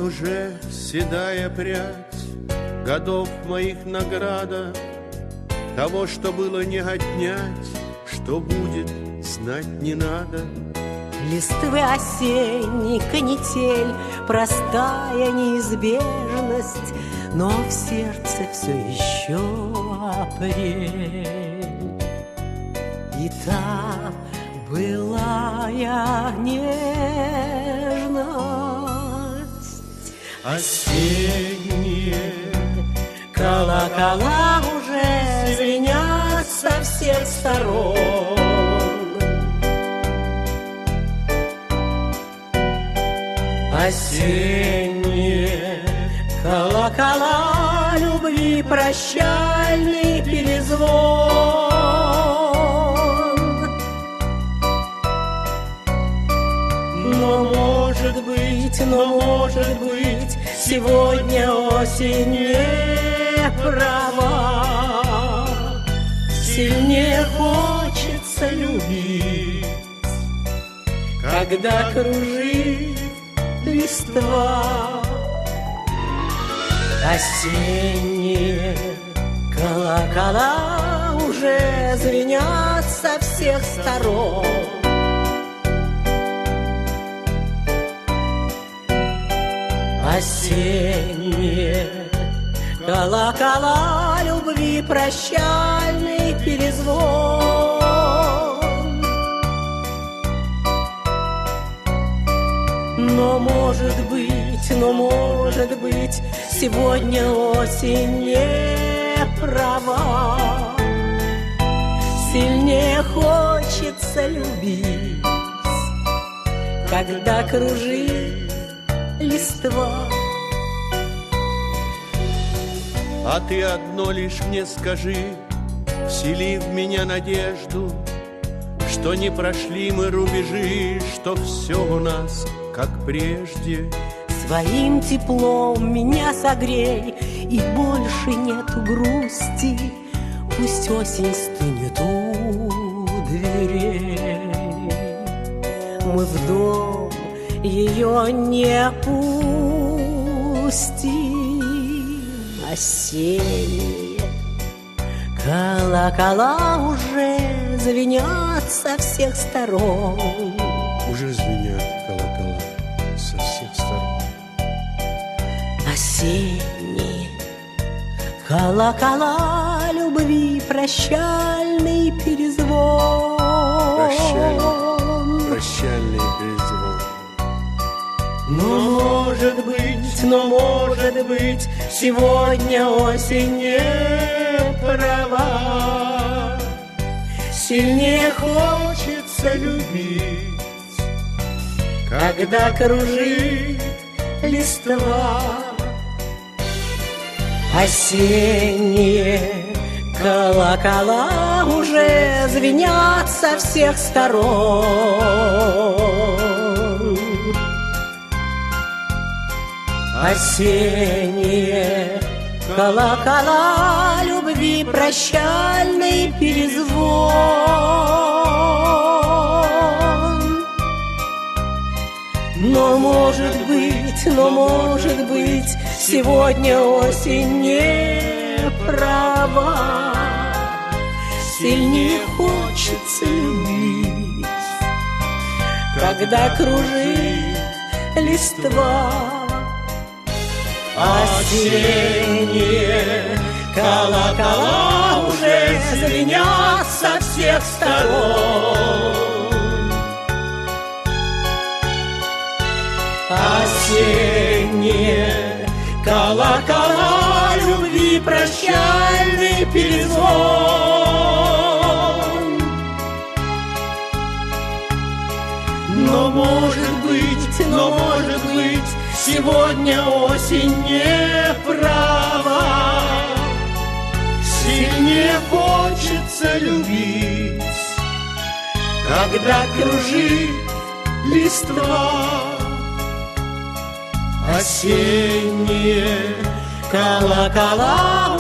уже седая прядь годов моих награда, того, что было, не отнять, что будет, знать не надо. Листвы осенний, канитель, простая неизбежность, но в сердце все еще апрель. И та былая нежность. Осенние колокола уже звенят со всех сторон. Осенние колокола любви, прощальный перезвон. Но может быть, сегодня осень не права. Сильнее хочется любить, когда кружит листва. Осенние колокола уже звенят со всех сторон. Осенние колокола любви, прощальный перезвон. Но может быть, сегодня осень не права. Сильнее хочется любить, когда кружит листва. А ты одно лишь мне скажи, всели в меня надежду, что не прошли мы рубежи, что все у нас как прежде. Своим теплом меня согрей, и больше нету грусти. Пусть осень стынет у дверей. Мы в дом ее не пустим. Осенние колокола уже звенят со всех сторон. Уже звенят колокола со всех сторон. Осенние колокола любви, прощальный перезвон. Прощальный перезвон. Но может быть, сегодня осень не права. Сильнее хочется любить, когда кружит листва. Осенние колокола уже звенят со всех сторон. Осенние колокола любви, прощальный перезвон. Но может быть, сегодня осень не права. Сильнее хочется любить, когда кружит листва. Осенние колокола уже звенят со всех сторон. Осенние колокола любви, прощальный перезвон. Но может быть, сегодня осень не права. Сильнее хочется любить, когда кружит листва. Осенние колокола